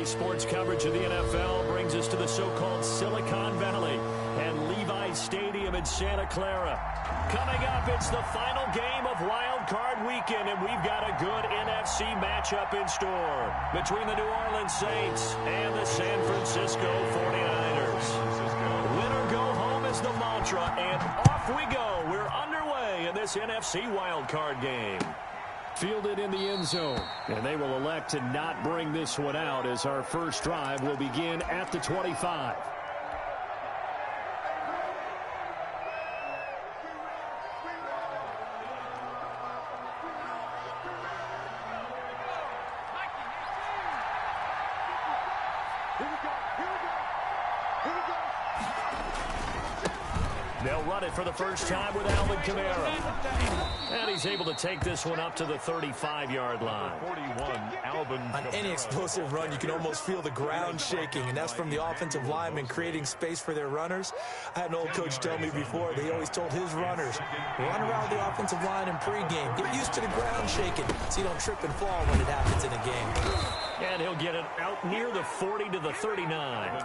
Today's sports coverage of the NFL brings us to the so-called Silicon Valley and Levi's Stadium in Santa Clara. Coming up, it's the final game of Wild Card Weekend, and we've got a good NFC matchup in store between the New Orleans Saints and the San Francisco 49ers. Win or go home is the mantra, and off we go. We're underway in this NFC Wild Card game. Fielded in the end zone, and they will elect to not bring this one out as our first drive will begin at the 25. They'll run it for the first time with Alvin Kamara. And he's able to take this one up to the 35-yard line. 41, Alvin Kamara. On any explosive run, you can almost feel the ground shaking, and that's from the offensive linemen creating space for their runners. I had an old coach tell me before, they always told his runners, run around the offensive line in pregame. Get used to the ground shaking so you don't trip and fall when it happens in a game. And he'll get it out near the 40 to the 39.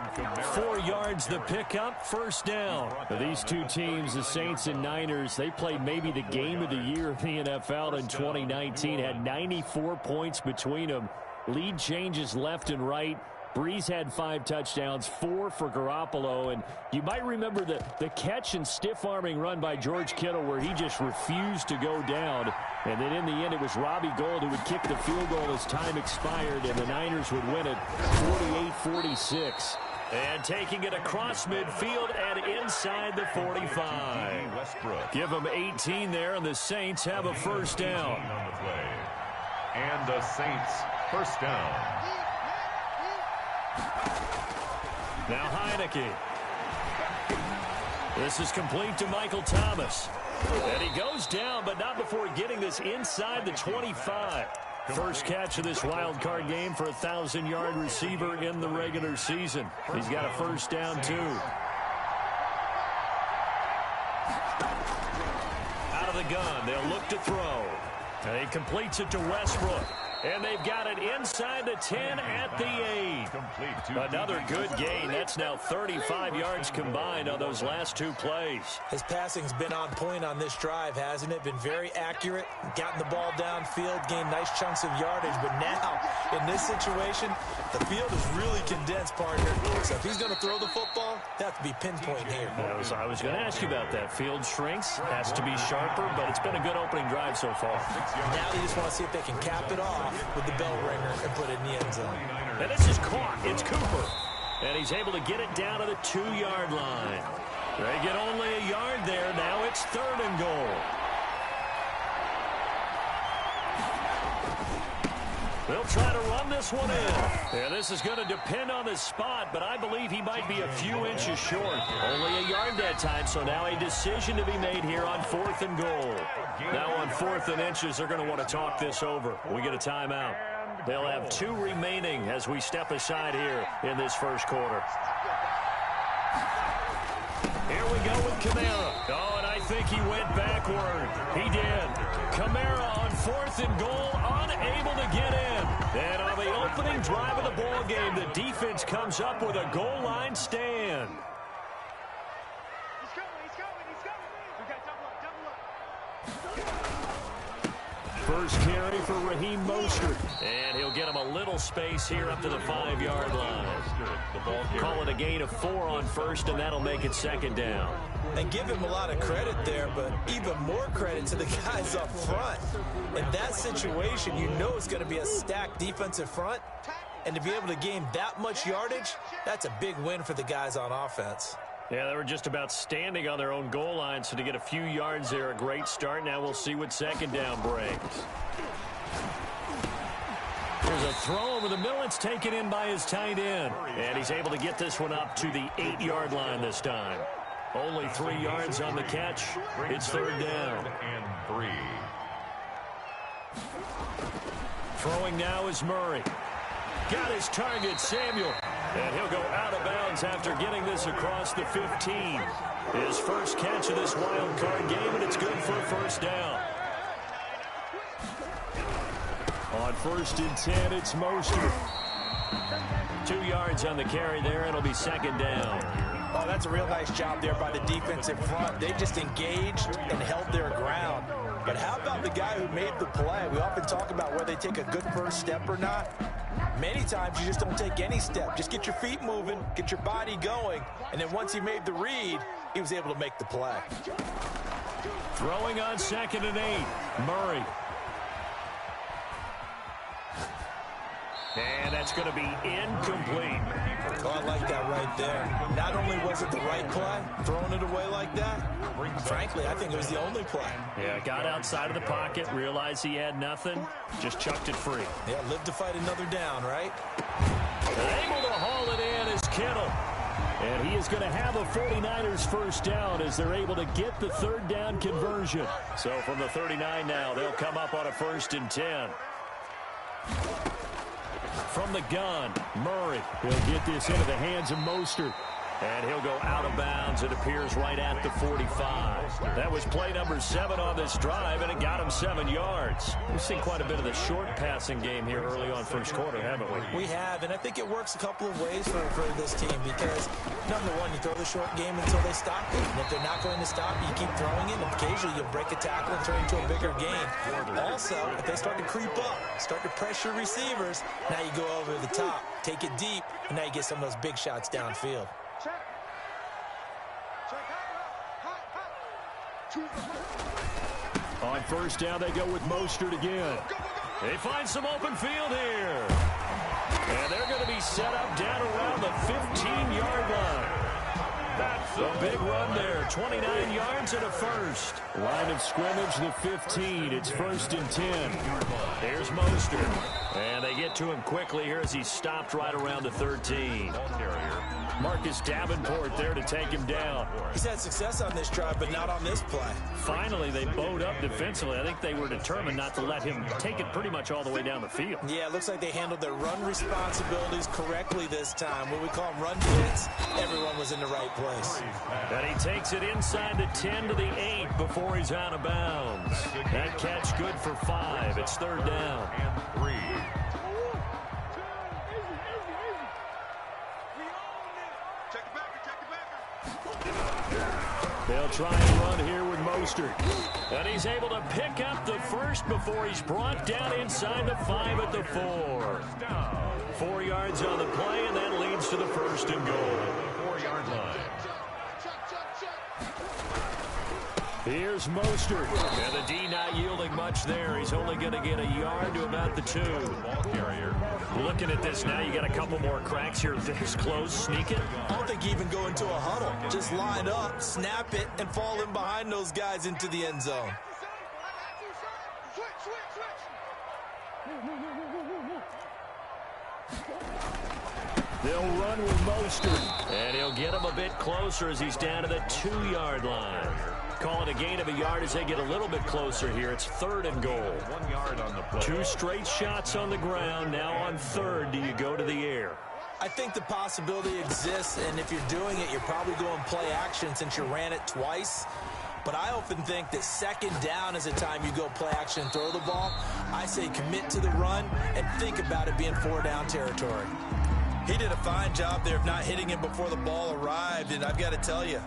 4 yards the pickup, first down. These two teams, the Saints and Niners, they played maybe the game of the year in the NFL in 2019. Had 94 points between them. Lead changes left and right. Breeze had 5 touchdowns, 4 for Garoppolo. And you might remember the catch and stiff-arming run by George Kittle where he just refused to go down. And then in the end, it was Robbie Gould who would kick the field goal as time expired, and the Niners would win it 48-46. And taking it across midfield and inside the 45. Give them 18 there, and the Saints have a first down. And the Saints first down. Now Heineke. This is complete to Michael Thomas. And he goes down, but not before getting this inside the 25. First catch of this wild card game for a 1,000-yard receiver in the regular season. He's got a first down, too. Out of the gun, they'll look to throw. And he completes it to Westbrook. And they've got it inside the 10 at the 8. Another good gain. That's now 35 yards combined on those last 2 plays. His passing's been on point on this drive, hasn't it? Been very accurate, gotten the ball downfield, gained nice chunks of yardage. But now, in this situation, the field is really condensed, partner. So if he's going to throw the football, they have to be pinpoint here. I was going to ask you about that. Field shrinks, has to be sharper, but it's been a good opening drive so far. Now they just want to see if they can cap it off with the bell ringer and put it in the end zone. And this is caught. It's Cooper. And he's able to get it down to the 2-yard line. They get only a yard there. Now it's 3rd and goal. They'll try to run this one in. And this is going to depend on the spot, but I believe he might be a few inches short. Only a yard that time, so now a decision to be made here on 4th and goal. Now on 4th and inches, they're going to want to talk this over. We get a timeout. They'll have 2 remaining as we step aside here in this first quarter. Here we go with Kamara. Oh, and I think he went backward. He did. Kamara on 4th and goal, unable to get in. And on the opening drive of the ball game, the defense comes up with a goal line stand. First carry for Raheem Mostert. And he'll get him a little space here up to the 5-yard line. Call it a gain of 4 on first, and that'll make it 2nd down. And give him a lot of credit there, but even more credit to the guys up front. In that situation, you know it's going to be a stacked defensive front. And to be able to gain that much yardage, that's a big win for the guys on offense. Yeah, they were just about standing on their own goal line, so to get a few yards there, a great start. Now we'll see what 2nd down brings. There's a throw over the middle. It's taken in by his tight end. And he's able to get this one up to the 8-yard line this time. Only 3 yards on the catch. It's 3rd down. And 3. Throwing now is Murray. Got his target, Samuel. And he'll go out of bounds after getting this across the 15. His first catch of this wild card game, and it's good for a first down. On 1st and 10, it's Mostert. 2 yards on the carry there. It'll be second down. Oh, that's a real nice job there by the defensive front. They just engaged and held their ground. But how about the guy who made the play? We often talk about whether they take a good first step or not. Many times you just don't take any step. Just get your feet moving, get your body going, and then once he made the read, he was able to make the play. Throwing on 2nd and 8. Murray. And that's going to be incomplete. Oh, I like that right there. Not only was it the right play, throwing it away like that, frankly, I think it was the only play. Yeah, got outside of the pocket, realized he had nothing, just chucked it free. Yeah, live to fight another down, right? Able to haul it in is Kittle. And he is going to have a 49ers first down as they're able to get the 3rd down conversion. So from the 39 now, they'll come up on a 1st and 10. From the gun, Murray. He'll get this into the hands of Mostert. And he'll go out of bounds. It appears right at the 45. That was play number 7 on this drive, and it got him 7 yards. We've seen quite a bit of the short passing game here early on first quarter, haven't we? We have, and I think it works a couple of ways for this team because, number one, you throw the short game until they stop it. And if they're not going to stop you, keep throwing it, and occasionally you'll break a tackle and turn it into a bigger game. Also, if they start to creep up, start to pressure receivers, now you go over the top, take it deep, and now you get some of those big shots downfield. On 1st down, they go with Mostert again. They find some open field here. And they're going to be set up down around the 15-yard line. That's a big run there. 29 yards and a first. Line of scrimmage, the 15. It's 1st and 10. There's Mostert. And they get to him quickly here as he's stopped right around the 13. Marcus Davenport there to take him down. He's had success on this drive, but not on this play. Finally, they bowed up defensively. I think they were determined not to let him take it pretty much all the way down the field. Yeah, it looks like they handled their run responsibilities correctly this time. What we call them run fits, everyone was in the right place. And he takes it inside the 10 to the 8 before he's out of bounds. That catch good for 5. It's 3rd down. And 3. They'll try and run here with Mostert. And he's able to pick up the first before he's brought down inside the 5 at the 4. 4 yards on the play, and that leads to the 1st and goal. 4-yard line. Here's Mostert. And the D not yielding much there. He's only going to get a yard to about the 2. Ball carrier. Looking at this now, you got a couple more cracks here. This close, sneak it. I don't think you even go into a huddle. Just line up, snap it, and fall in behind those guys into the end zone. They'll run with Mostert. And he'll get him a bit closer as he's down to the 2-yard line. Call it a gain of a yard as they get a little bit closer here. It's 3rd and goal. 1 yard on the play. 2 straight shots on the ground. Now on 3rd, do you go to the air? I think the possibility exists, and if you're doing it, you're probably going play action since you ran it twice. But I often think that 2nd down is a time you go play action and throw the ball. I say commit to the run and think about it being 4-down territory. He did a fine job there of not hitting him before the ball arrived, and I've got to tell you,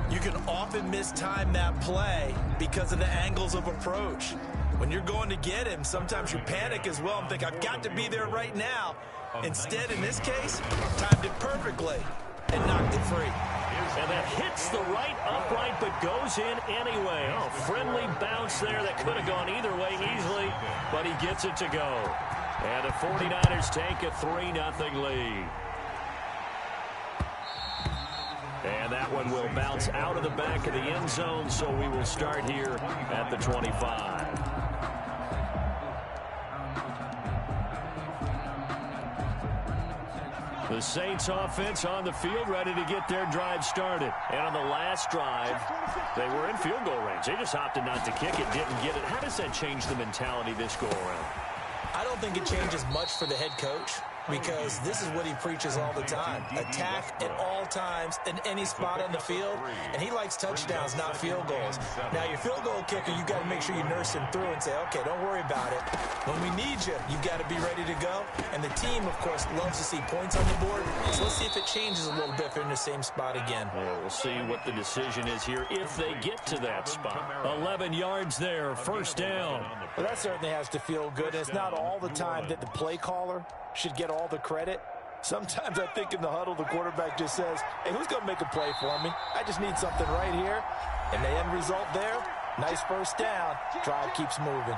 you can often mistime that play because of the angles of approach. When you're going to get him, sometimes you panic as well and think, I've got to be there right now. Instead, in this case, timed it perfectly and knocked it free. And that hits the right upright but goes in anyway. Oh, friendly bounce there that could have gone either way easily, but he gets it to go. And the 49ers take a 3-0 lead. And that one will bounce out of the back of the end zone, so we will start here at the 25. The Saints offense on the field ready to get their drive started. And on the last drive, they were in field goal range. They just opted not to kick it, didn't get it. How does that change the mentality this go around? I don't think it changes much for the head coach. because this is what he preaches all the time. Attack at all times in any spot on the field, and he likes touchdowns, not field goals. Now, your field goal kicker, you got to make sure you nurse him through and say, okay, don't worry about it. When we need you, you got to be ready to go. And the team, of course, loves to see points on the board. So let's see if it changes a little bit if they're in the same spot again. Well, we'll see what the decision is here if they get to that spot. 11 yards there, first down. Well, that certainly has to feel good. It's not all the time that the play caller should get all the credit. Sometimes I think in the huddle, the quarterback just says, hey, who's going to make a play for me? I just need something right here. And the end result there, nice first down. Drive keeps moving.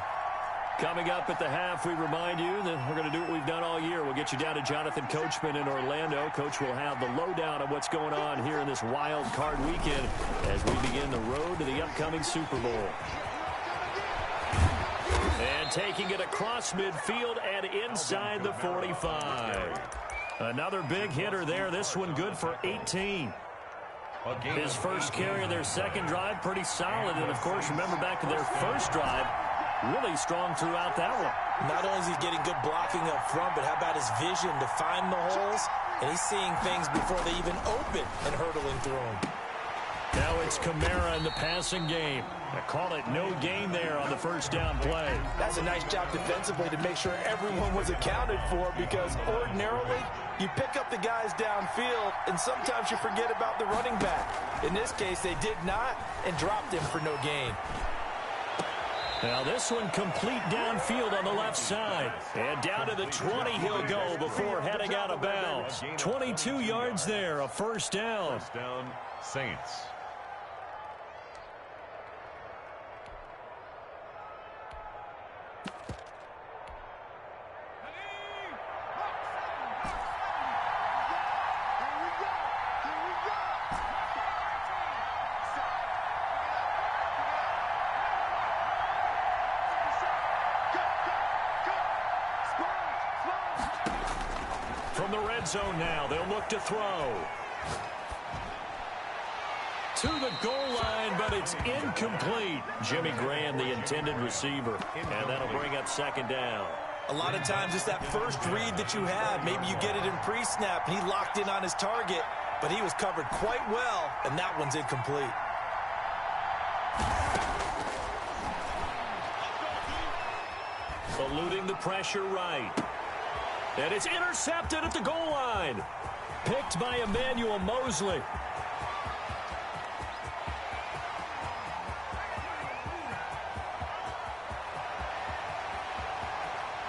Coming up at the half, we remind you that we're going to do what we've done all year. We'll get you down to Jonathan Coachman in Orlando. Coach will have the lowdown of what's going on here in this wild card weekend as we begin the road to the upcoming Super Bowl. And taking it across midfield and inside the 45. Another big hitter there. This one good for 18. His first carry of their second drive, pretty solid. And, of course, remember back to their first drive, really strong throughout that one. Not only is he getting good blocking up front, but how about his vision to find the holes? And he's seeing things before they even open and hurdling through them. Now it's Kamara in the passing game. I call it no gain there on the first down play. That's a nice job defensively to make sure everyone was accounted for, because ordinarily you pick up the guys downfield and sometimes you forget about the running back. In this case, they did not and dropped him for no gain. Now this one complete downfield on the left side. And down to the 20 he'll go before heading out of bounds. 22 yards there, a first down. First down, Saints. From the red zone now, they'll look to throw. To the goal line, but it's incomplete. Jimmy Graham, the intended receiver. And that'll bring up second down. A lot of times it's that first read that you have. Maybe you get it in pre-snap, and he locked in on his target, but he was covered quite well, and that one's incomplete. Eluding the pressure right. And it's intercepted at the goal line. Picked by Emmanuel Mosley.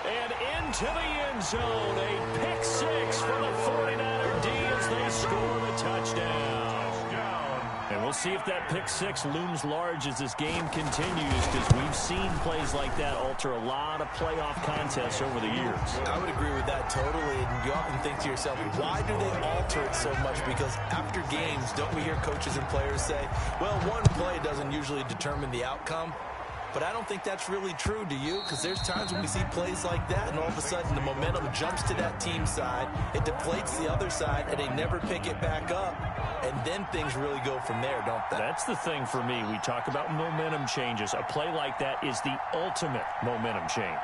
And into the end zone. A pick six for the 49er D as they score the touchdown. And we'll see if that pick six looms large as this game continues, because we've seen plays like that alter a lot of playoff contests over the years. I would agree with that totally, and you often think to yourself, why do they alter it so much? Because after games, don't we hear coaches and players say, well, one play doesn't usually determine the outcome? But I don't think that's really true, do you? Because there's times when we see plays like that, and all of a sudden the momentum jumps to that team side, it deflates the other side, and they never pick it back up. And then things really go from there, don't they? That's the thing for me. We talk about momentum changes. A play like that is the ultimate momentum change.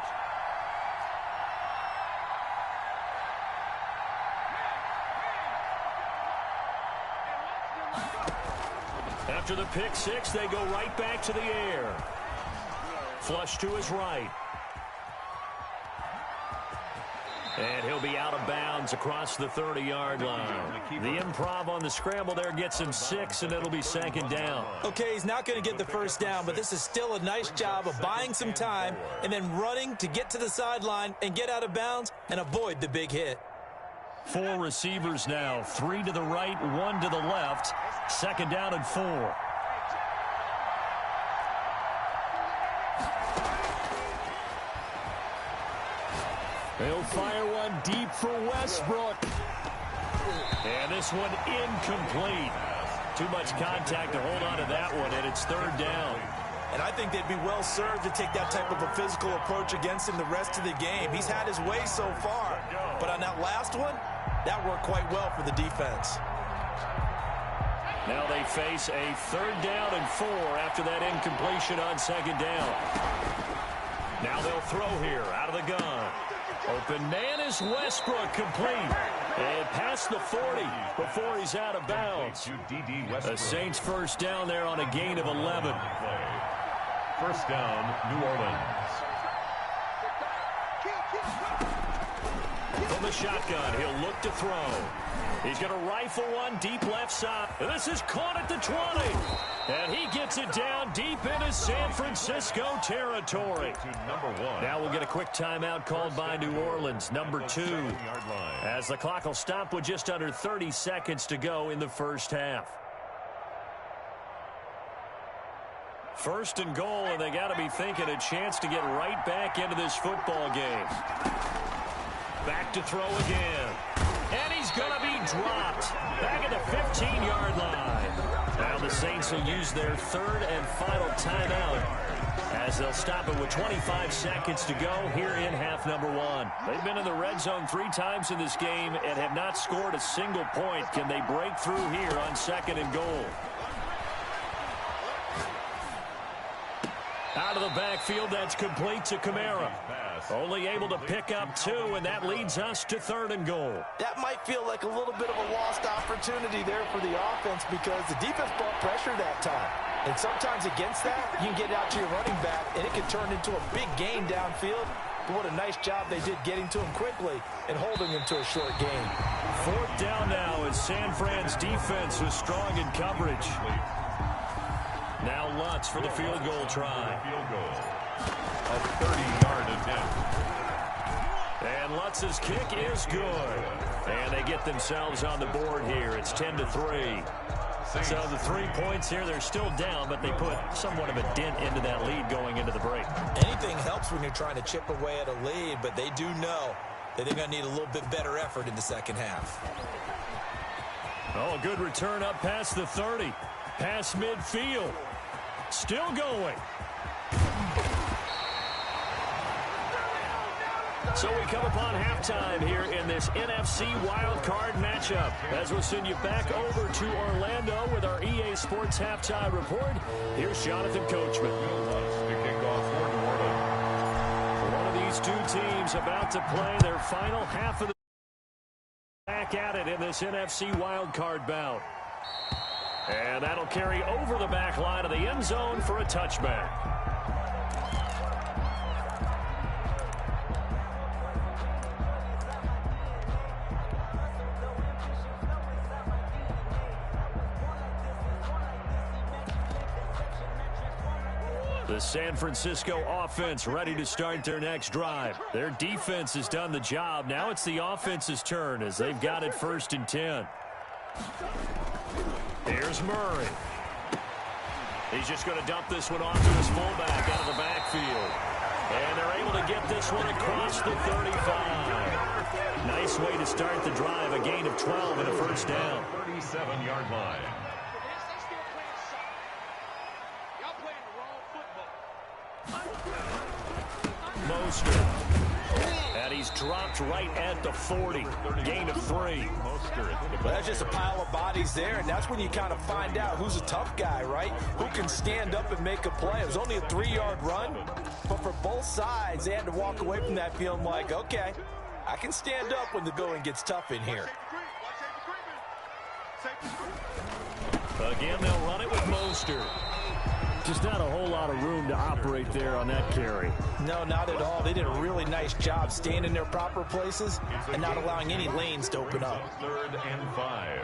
After the pick six, they go right back to the air. Flush to his right. And he'll be out of bounds across the 30-yard line. The improv on the scramble there gets him 6, and it'll be second down. Okay, he's not going to get the first down, but this is still a nice job of buying some time and then running to get to the sideline and get out of bounds and avoid the big hit. 4 receivers now, 3 to the right, 1 to the left. Second down and 4. They'll fire one deep for Westbrook. And this one incomplete. Too much contact to hold on to that one, and it's third down. And I think they'd be well served to take that type of a physical approach against him the rest of the game. He's had his way so far. But on that last one, that worked quite well for the defense. Now they face a third down and 4 after that incompletion on second down. Now they'll throw here out of the gun. Open man is Westbrook, complete. And past the 40 before he's out of bounds. The Saints first down there on a gain of 11. First down, New Orleans. From the shotgun, he'll look to throw. He's going to rifle one deep left side. This is caught at the 20. And he gets it down deep into San Francisco territory. Now we'll get a quick timeout called by New Orleans, number 2. As the clock will stop with just under 30 seconds to go in the first half. First and goal, and they got to be thinking a chance to get right back into this football game. Back to throw again. And he's going to be dropped back at the 15-yard line. Now the Saints will use their third and final timeout as they'll stop it with 25 seconds to go here in half number 1. They've been in the red zone 3 times in this game and have not scored a single point. Can they break through here on second and goal? Out of the backfield, that's complete to Kamara. Only able to pick up 2, and that leads us to third and goal. That might feel like a little bit of a lost opportunity there for the offense because the defense brought pressure that time. And sometimes against that, you can get out to your running back, and it can turn into a big gain downfield. But what a nice job they did getting to him quickly and holding him to a short gain. Fourth down now as San Fran's defense was strong in coverage. Now Lutz for the field goal try. Field goal. A 30-yard attempt. And Lutz's kick is good. And they get themselves on the board here. It's 10-3. So the 3 points here, they're still down, but they put somewhat of a dent into that lead going into the break. Anything helps when you're trying to chip away at a lead, but they do know that they're going to need a little bit better effort in the second half. Oh, a good return up past the 30. Past midfield. Still going. So we come upon halftime here in this NFC wildcard matchup. As we'll send you back over to Orlando with our EA Sports halftime report. Here's Jonathan Coachman. One of these 2 teams about to play their final half of the back at it in this NFC wildcard bout. And that'll carry over the back line of the end zone for a touchback. The San Francisco offense ready to start their next drive. Their defense has done the job. Now it's the offense's turn as they've got it 1st and 10. Here's Murray. He's just going to dump this one off to his fullback out of the backfield. And they're able to get this one across the 35. Nice way to start the drive. A gain of 12 and a first down. 37-yard line. Mostert. And he's dropped right at the 40. Gain of 3. Well, that's just a pile of bodies there, and that's when you kind of find out who's a tough guy, right? Who can stand up and make a play. It was only a 3-yard run, but for both sides, they had to walk away from that feeling like, okay, I can stand up when the going gets tough in here. Again, they'll run it with Mostert. Just not a whole lot of room to operate there on that carry. No, not at all. They did a really nice job staying in their proper places and not allowing any lanes to open up. 3rd and 5.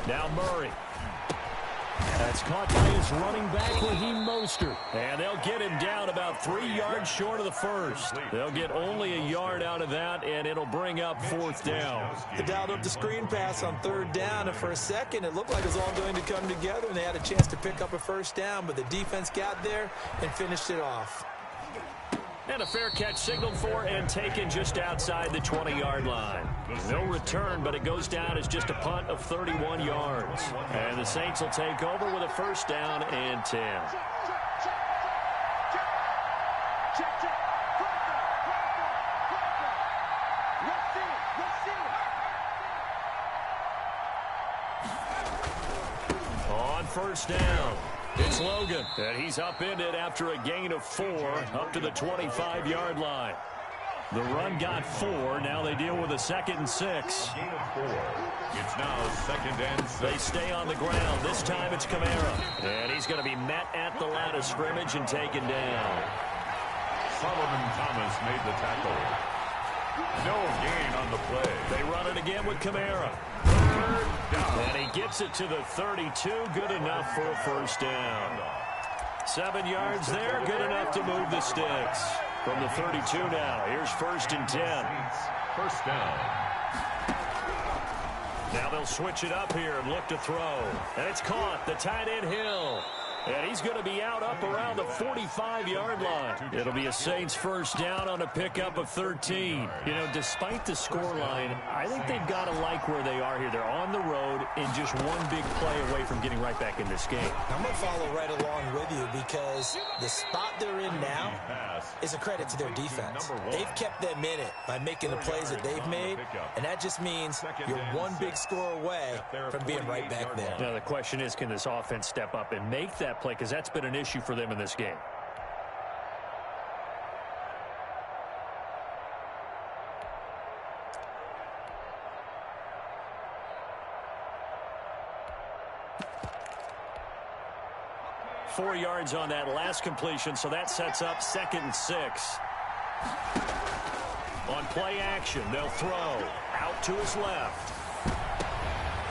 Now Murray. That's caught by his running back, Raheem Mostert. And they'll get him down about 3 yards short of the first. They'll get only a yard out of that, and it'll bring up 4th down. They dialed up the screen pass on 3rd down, and for a second, it looked like it was all going to come together, and they had a chance to pick up a first down, but the defense got there and finished it off. And a fair catch signaled for and taken just outside the 20-yard line. No return, but it goes down as just a punt of 31 yards. And the Saints will take over with a first down and 10. On first down, It's Logan, and he's upended after a gain of 4 up to the 25-yard line. The run got 4. Now they deal with a 2nd and 6. Gain of 4. It's now 2nd and 6. They stay on the ground. This time it's Kamara. And he's going to be met at the line of scrimmage and taken down. Solomon Thomas made the tackle. No gain on the play. They run it again with Kamara. And he gets it to the 32. Good enough for a first down. 7 yards there. Good enough to move the sticks. From the 32 now. Here's 1st and 10. First down. Now they'll switch it up here and look to throw. And it's caught. The tight end Hill. And he's going to be out up around the 45-yard line. It'll be a Saints first down on a pickup of 13. You know, despite the scoreline, I think they've got to like where they are here. They're on the road and just one big play away from getting right back in this game. I'm going to follow right along with you because the spot they're in now is a credit to their defense. They've kept them in it by making the plays that they've made, and that just means you're one big score away from being right back there. Now the question is, can this offense step up and make that play, because that's been an issue for them in this game. Four yards on that last completion, so that sets up 2nd and 6. On play action, they'll throw out to his left.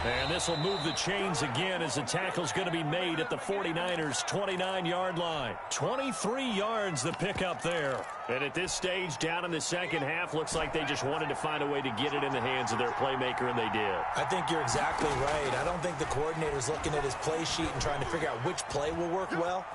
And this will move the chains again as the tackle's going to be made at the 49ers' 29-yard line. 23 yards the pickup there. And at this stage, down in the second half, looks like they just wanted to find a way to get it in the hands of their playmaker, and they did. I think you're exactly right. I don't think the coordinator's looking at his play sheet and trying to figure out which play will work well.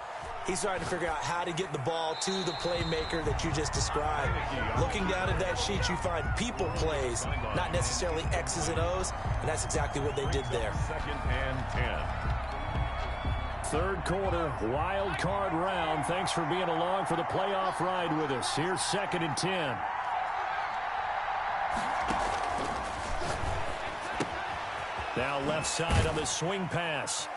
He's trying to figure out how to get the ball to the playmaker that you just described. Looking down at that sheet, you find people plays, not necessarily X's and O's, and that's exactly what they did there. 2nd and 10. Third quarter, wild card round. Thanks for being along for the playoff ride with us. Here's 2nd and 10. Now left side on the swing pass.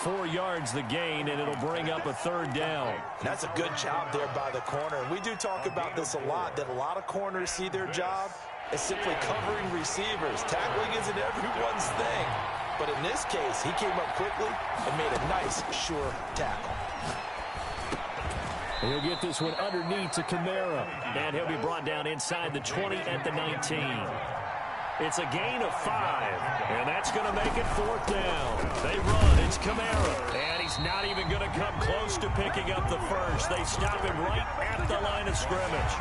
4 yards the gain, and it'll bring up a 3rd down. That's a good job there by the corner. We do talk about this a lot, that a lot of corners see their job as simply covering receivers. Tackling isn't everyone's thing. But in this case, he came up quickly and made a nice, sure tackle. He'll get this one underneath to Kamara. And he'll be brought down inside the 20 at the 19. It's a gain of 5, and that's going to make it 4th down. They run. It's Kamara, and he's not even going to come close to picking up the first. They stop him right at the line of scrimmage.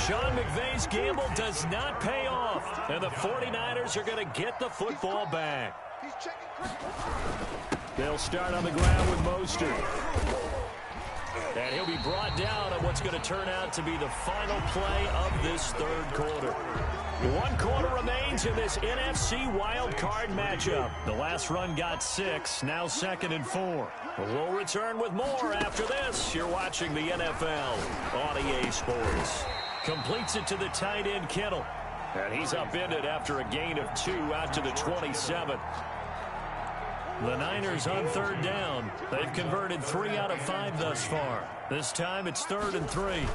Sean McVay's gamble does not pay off, and the 49ers are going to get the football back. They'll start on the ground with Mostert. And he'll be brought down on what's going to turn out to be the final play of this 3rd quarter. 1 quarter remains in this NFC wildcard matchup. The last run got 6, now 2nd and 4. We'll return with more after this. You're watching the NFL on EA Sports. Completes it to the tight end Kittle. And he's upended after a gain of 2 out to the 27. The Niners on 3rd down. They've converted 3 out of 5 thus far. This time it's 3rd and 3.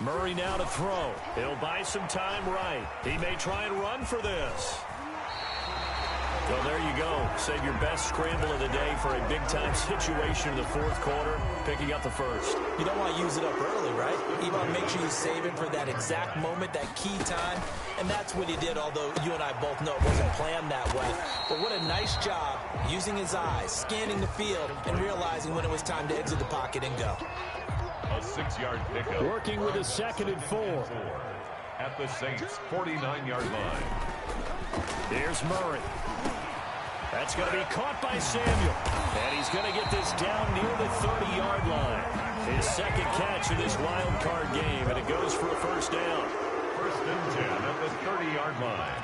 Murray now to throw. He'll buy some time right. He may try and run for this. Well, there you go. Save your best scramble of the day for a big-time situation in the 4th quarter, picking up the first. You don't want to use it up early, right? You want to make sure you save it for that exact moment, that key time. And that's what he did, although you and I both know it wasn't planned that way. But what a nice job using his eyes, scanning the field, and realizing when it was time to exit the pocket and go. A 6-yard pickup. Working with a 2nd and 4. At the Saints' 49-yard line. Here's Murray. That's going to be caught by Samuel. And he's going to get this down near the 30-yard line. His 2nd catch in this wild card game, and it goes for a first down. 1st and 10 at the 30-yard line.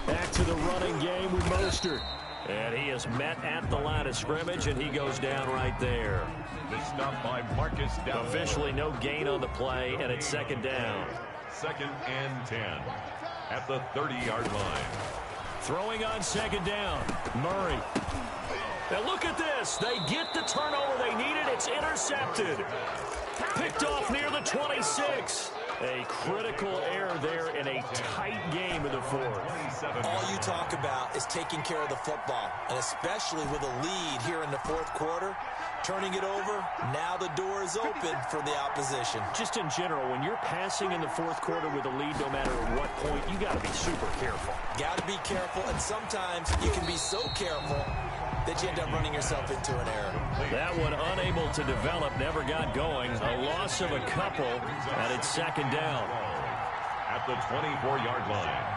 Back to the running game with Mostert. And he is met at the line of scrimmage, and he goes down right there. The stop by Marcus Davenport. Officially no gain on the play, and it's 2nd down. 2nd and 10. at the 30-yard line. Throwing on second down, Murray. Now look at this. They get the turnover they needed. It's intercepted. Picked off near the 26. A critical error there in a tight game in the fourth. All you talk about is taking care of the football, and especially with a lead here in the fourth quarter. Turning it over, now the door is open for the opposition. Just in general, when you're passing in the fourth quarter with a lead, no matter at what point, you got to be super careful. Got to be careful, and sometimes you can be so careful that you end up running yourself into an error. That one unable to develop, never got going. A loss of a couple, and it's second down. At the 24-yard line.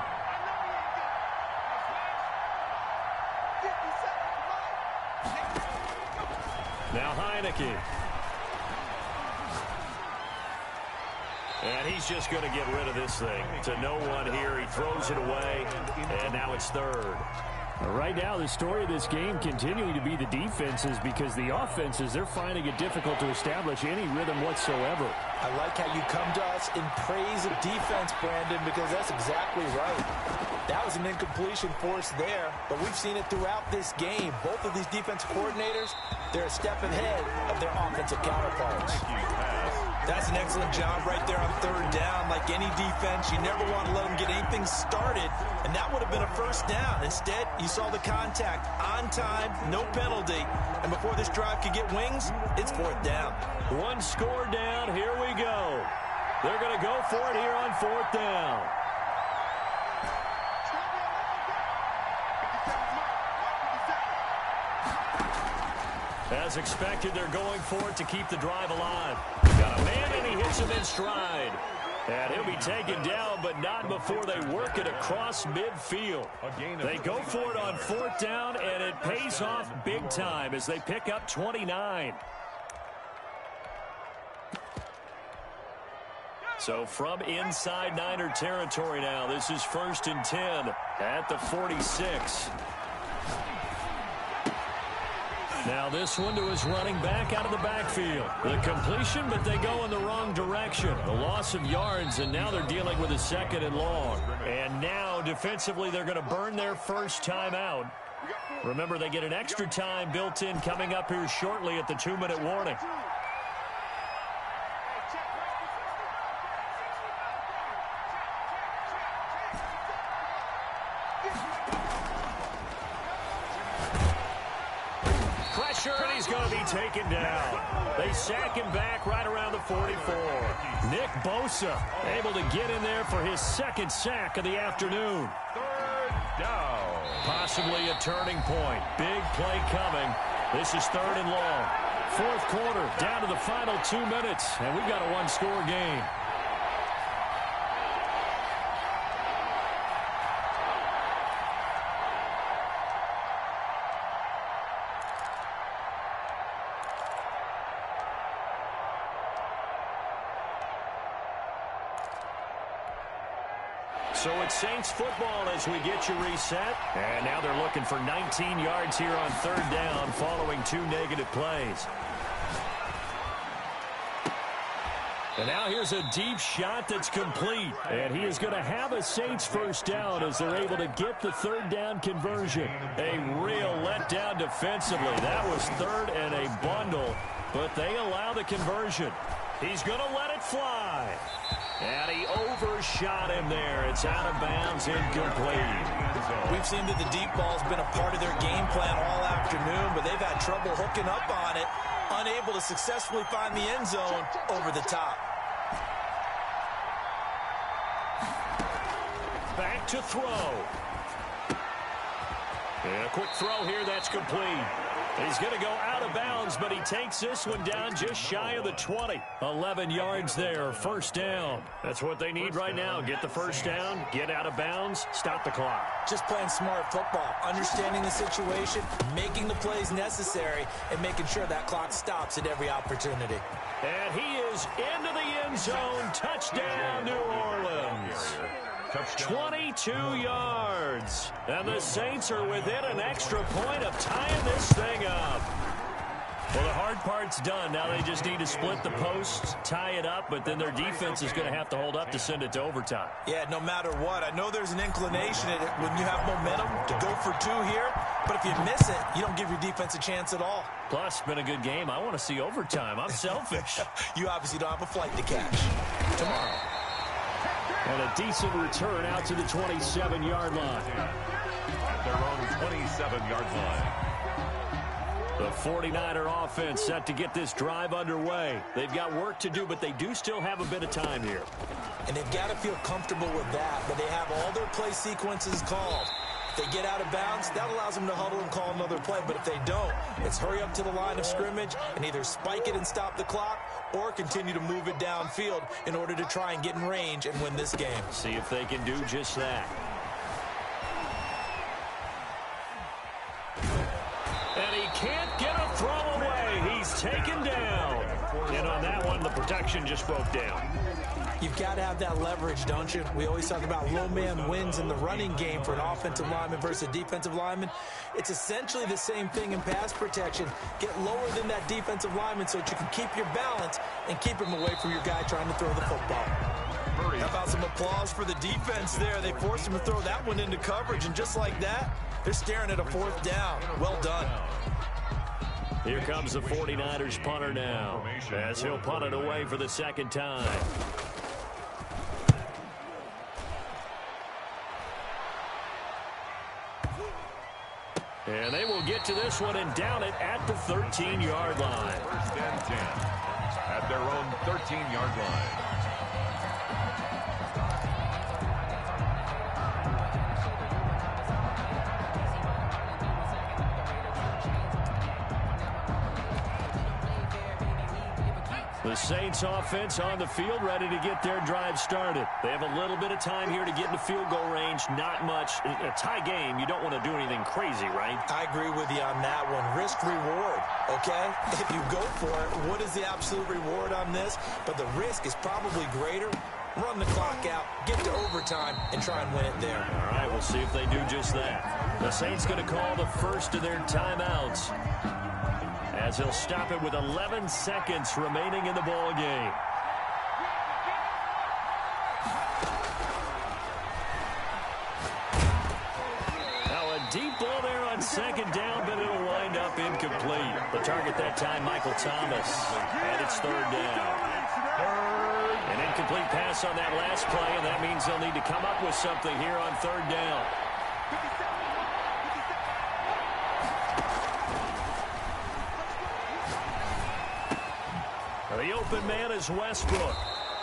Now Heineke. And he's just going to get rid of this thing. To no one here. He throws it away, and now it's third. Right now, the story of this game continuing to be the defenses, because the offenses, they're finding it difficult to establish any rhythm whatsoever. I like how you come to us in praise of defense, Brandon, because that's exactly right. That was an incompletion force there, but we've seen it throughout this game. Both of these defense coordinators, they're a step ahead of their offensive counterparts. That's an excellent job right there on third down. Like any defense, you never want to let them get anything started, and that would have been a first down. Instead, you saw the contact on time, no penalty, and before this drive could get wings, it's fourth down. One score down, here we go. They're going to go for it here on fourth down. As expected, they're going for it to keep the drive alive. Got a man, and he hits him in stride. And he'll be taken down, but not before they work it across midfield. They go for it on fourth down, and it pays off big time as they pick up 29. So from inside Niner territory now, this is 1st and 10 at the 46. Now this one to his running back out of the backfield. The completion, but they go in the wrong direction. The loss of yards, and now they're dealing with a second and long. And now defensively they're going to burn their first time out. Remember, they get an extra time built in coming up here shortly at the 2-minute warning. And he's going to be taken down. They sack him back right around the 44. Nick Bosa able to get in there for his second sack of the afternoon. Third down. Possibly a turning point. Big play coming. This is third and long. Fourth quarter, down to the final 2 minutes, and we've got a one-score game. So it's Saints football as we get you reset. And now they're looking for 19 yards here on third down following 2 negative plays. And now here's a deep shot that's complete. And he is going to have a Saints first down as they're able to get the third down conversion. A real letdown defensively. That was third and a bundle, but they allow the conversion. He's going to let it fly. And he overshot him there. It's out of bounds, incomplete. We've seen that the deep ball's been a part of their game plan all afternoon, but they've had trouble hooking up on it, unable to successfully find the end zone over the top. Back to throw. And a quick throw here, that's complete. He's going to go out of bounds, but he takes this one down just shy of the 20. 11 yards there, first down. That's what they need right now. Get the first down, get out of bounds, stop the clock. Just playing smart football, understanding the situation, making the plays necessary, and making sure that clock stops at every opportunity. And he is into the end zone. Touchdown, New Orleans. 22 yards. And the Saints are within an extra point of tying this thing up. Well, the hard part's done. Now they just need to split the posts, tie it up, but then their defense is going to have to hold up to send it to overtime. Yeah, no matter what. I know there's an inclination in it when you have momentum to go for two here, but if you miss it, you don't give your defense a chance at all. Plus, been a good game. I want to see overtime. I'm selfish. You obviously don't have a flight to catch. Tomorrow. And a decent return out to the 27-yard line. At their own 27-yard line. The 49er offense set to get this drive underway. They've got work to do, but they do still have a bit of time here. And they've got to feel comfortable with that, but they have all their play sequences called. If they get out of bounds, that allows them to huddle and call another play. But if they don't, it's hurry up to the line of scrimmage and either spike it and stop the clock or continue to move it downfield in order to try and get in range and win this game. See if they can do just that. And he can't get a throw away. He's taken down. And on that one, the protection just broke down. You've got to have that leverage, don't you? We always talk about low man wins in the running game for an offensive lineman versus a defensive lineman. It's essentially the same thing in pass protection. Get lower than that defensive lineman so that you can keep your balance and keep him away from your guy trying to throw the football. How about some applause for the defense there? They forced him to throw that one into coverage, and just like that, they're staring at a fourth down. Well done. Here comes the 49ers punter now, as he'll punt it away for the second time. And they will get to this one and down it at the 13-yard line. First and 10 at their own 13-yard line. The Saints offense on the field, ready to get their drive started. They have a little bit of time here to get into field goal range. Not much. In a tie game, you don't want to do anything crazy, right? I agree with you on that one. Risk reward, okay? If you go for it, what is the absolute reward on this? But the risk is probably greater. Run the clock out, get to overtime, and try and win it there. All right, we'll see if they do just that. The Saints going to call the first of their timeouts, as he'll stop it with 11 seconds remaining in the ball game. Now a deep ball there on second down, but it'll wind up incomplete. The target that time, Michael Thomas, and it's third down. An incomplete pass on that last play, and that means they'll need to come up with something here on third down. The open man is Westbrook.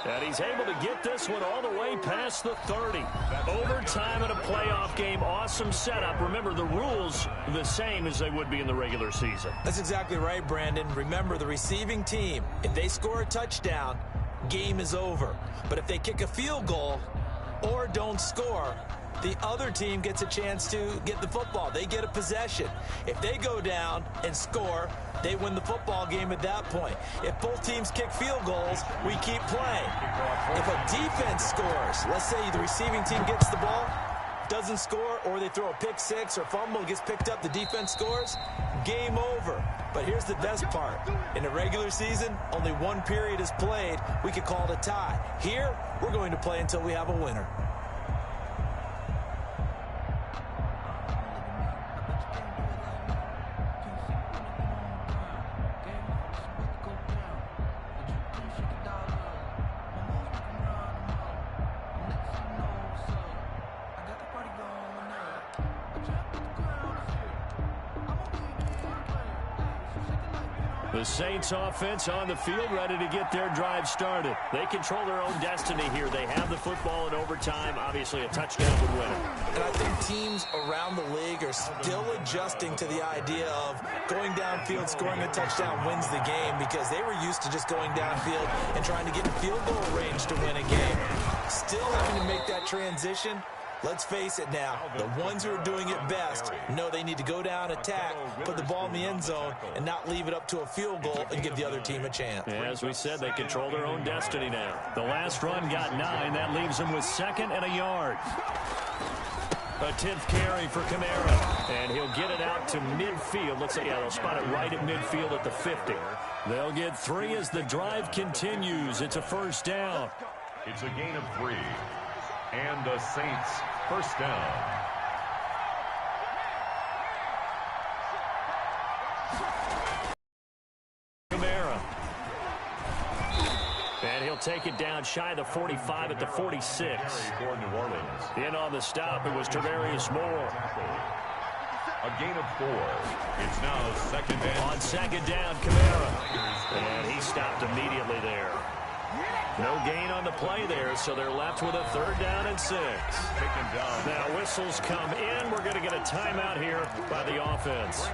And he's able to get this one all the way past the 30. Overtime in a playoff game. Awesome setup. Remember, the rules the same as they would be in the regular season. That's exactly right, Brandon. Remember, the receiving team, if they score a touchdown, game is over. But if they kick a field goal or don't score, the other team gets a chance to get the football. They get a possession. If they go down and score, they win the football game at that point. If both teams kick field goals, we keep playing. If a defense scores, let's say the receiving team gets the ball, doesn't score, or they throw a pick six or fumble, gets picked up, the defense scores, game over. But here's the best part. In the regular season, only one period is played. We could call it a tie. Here, we're going to play until we have a winner. The Saints offense on the field, ready to get their drive started. They control their own destiny here. They have the football in overtime. Obviously, a touchdown would win it. And I think teams around the league are still adjusting to the idea of going downfield, scoring a touchdown wins the game, because they were used to just going downfield and trying to get in field goal range to win a game. Still having to make that transition. Let's face it now, the ones who are doing it best know they need to go down, attack, put the ball in the end zone, and not leave it up to a field goal and give the other team a chance. As we said, they control their own destiny now. The last run got 9. That leaves them with 2nd and a yard. A 10th carry for Kamara. And he'll get it out to midfield. Looks like, they'll spot it right at midfield at the 50. They'll get 3 as the drive continues. It's a first down. It's a gain of 3. And the Saints first down. And he'll take it down shy of the 45 at the 46. For New Orleans. In on the stop, it was Tarvarius Moore. A gain of 4. It's now second down. On second down, Kamara. And he stopped immediately there. No gain on the play there, so they're left with a 3rd down and 6. Taken down. Now whistles come in. We're going to get a timeout here by the offense.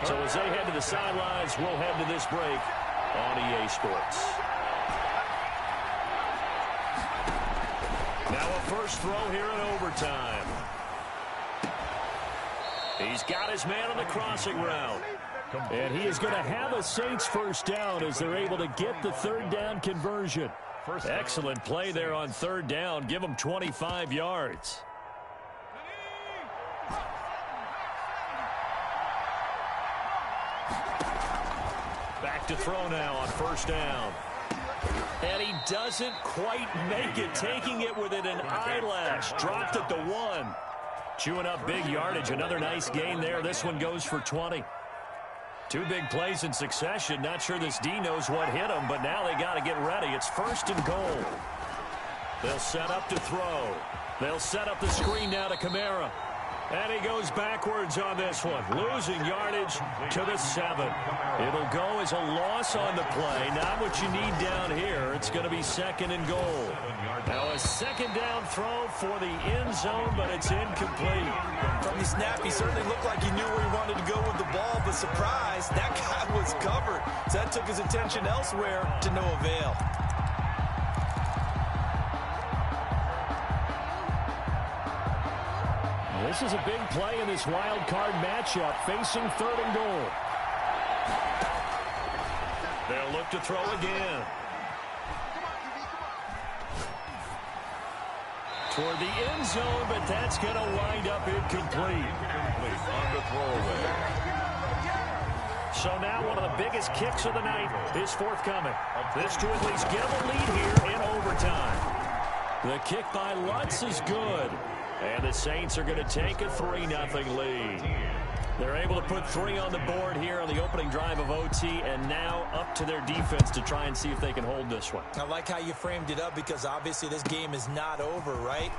So as they head to the sidelines, we'll head to this break on EA Sports. Now a first throw here in overtime. He's got his man on the crossing route. And he is going to have a Saints first down as they're able to get the 3rd down conversion. Excellent play there on 3rd down. Give them 25 yards. Back to throw now on first down. And he doesn't quite make it, taking it within an eyelash. Dropped at the 1. Chewing up big yardage. Another nice gain there. This one goes for 20. 2 big plays in succession. Not sure this D knows what hit him, but now they got to get ready. It's 1st and goal. They'll set up to throw. They'll set up the screen now to Kamara. And he goes backwards on this one, losing yardage to the 7. It'll go as a loss on the play. Not what you need down here. It's going to be 2nd and goal. Now a 2nd down throw for the end zone, but it's incomplete. From the snap, he certainly looked like he knew where he wanted to go with the ball, but surprise, that guy was covered. So that took his attention elsewhere to no avail. This is a big play in this wild card matchup, facing 3rd and goal. They'll look to throw again. Toward the end zone, but that's going to wind up incomplete. On the throwaway. So now one of the biggest kicks of the night is forthcoming. This to at least give them a lead here in overtime. The kick by Lutz is good. And the Saints are going to take a 3-0 lead. They're able to put 3 on the board here on the opening drive of OT, and now up to their defense to try and see if they can hold this one. I like how you framed it up because obviously this game is not over, right?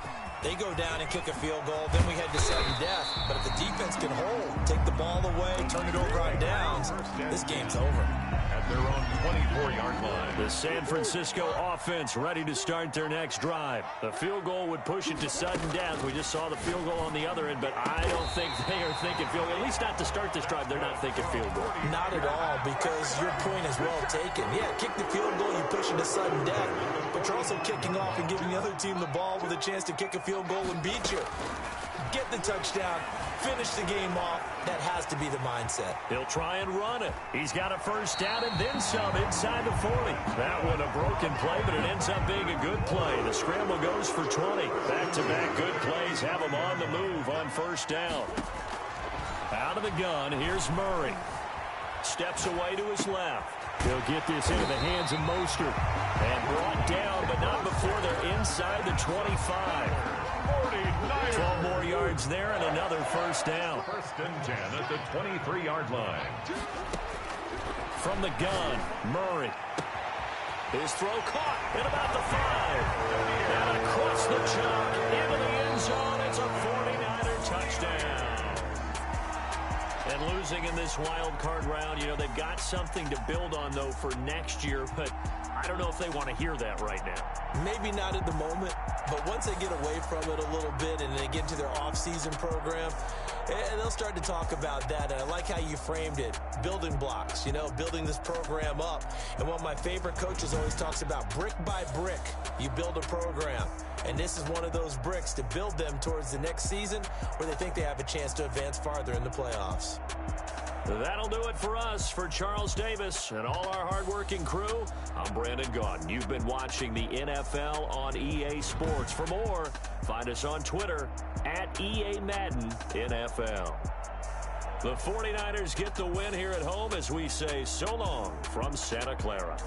They go down and kick a field goal, then we head to sudden death. But if the defense can hold, take the ball away, turn it over on downs, this game's over. At their own 24-yard line. The San Francisco offense ready to start their next drive. The field goal would push it to sudden death. We just saw the field goal on the other end, but I don't think they are thinking field goal. At least not to start this drive, they're not thinking field goal. Not at all, because your point is well taken. Yeah, kick the field goal, you push it to sudden death, but you're also kicking off and giving the other team the ball with a chance to kick a field goal and beat you. Get the touchdown, finish the game off. That has to be the mindset. He'll try and run it. He's got a first down and then some inside the 40. That one a broken play, but it ends up being a good play. The scramble goes for 20. Back-to-back good plays have him on the move on first down. Out of the gun, here's Murray. Steps away to his left. He'll get this into the hands of Mostert. And brought down, but not before they're inside the 25. 12 more yards there and another first down. 1st and 10 at the 23-yard line. From the gun, Murray. His throw caught at about the 5. And across the chalk into the end zone. It's a 49er touchdown. And losing in this wild card round, you know, they've got something to build on, though, for next year. But I don't know if they want to hear that right now. Maybe not at the moment, but once they get away from it a little bit and they get to their off-season program, they'll start to talk about that. And I like how you framed it. Building blocks, you know, building this program up. And one of my favorite coaches always talks about brick by brick, you build a program. And this is one of those bricks to build them towards the next season where they think they have a chance to advance farther in the playoffs. That'll do it for us. For Charles Davis and all our hardworking crew, I'm Brandon Gaudin. You've been watching the NFL on EA Sports. For more, find us on Twitter at EA Madden NFL. The 49ers get the win here at home as we say so long from Santa Clara.